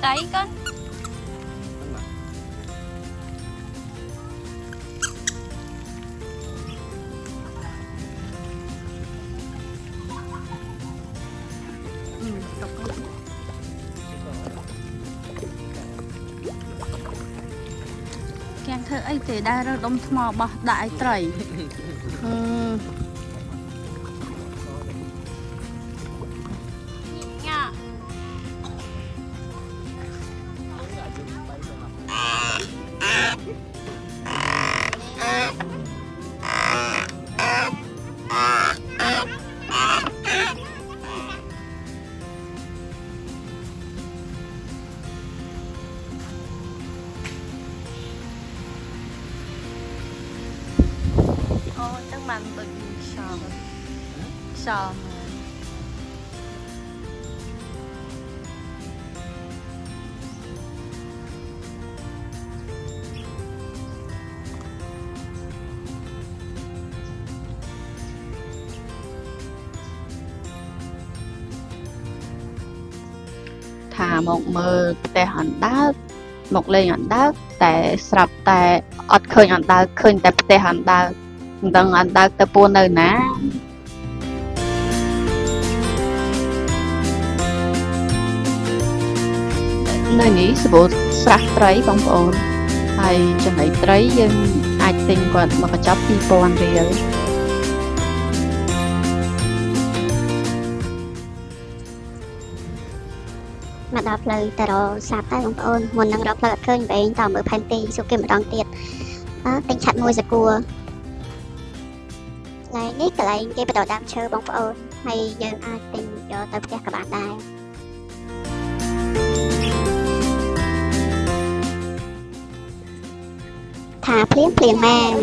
tay con Kèn thơ ấy thì đa ra đông thmò bò đại trời nha Ô, chắc bạn tự sò sò thả một mơ tè hẳn đá một lên hẳn đáแต่สลับแต่อดเคยอันดาเคยแต่แต่หันดาดังอันดาแต่ปูนเลยนะในนี้สบู่สระไตรបងប្អូនហើយចំណីត្រីយើងអាចទិញគាត់មកកញ្ចប់2000រៀលមកដល់ផ្លូវទៅរកស្រាប់តែបងប្អូនមុននឹងរកផ្លូវអត់ឃើញបែងតើមើលផែនទីសុខគេម្ដងទៀតទិញឆាត់មួយសាគួរកន្លែងនេះកន្លែងគេបដដាំឈើបងប្អូនហើយយើងអាចទិញយកទៅផ្ទះក៏បានដែរថាភ្លៀងមែន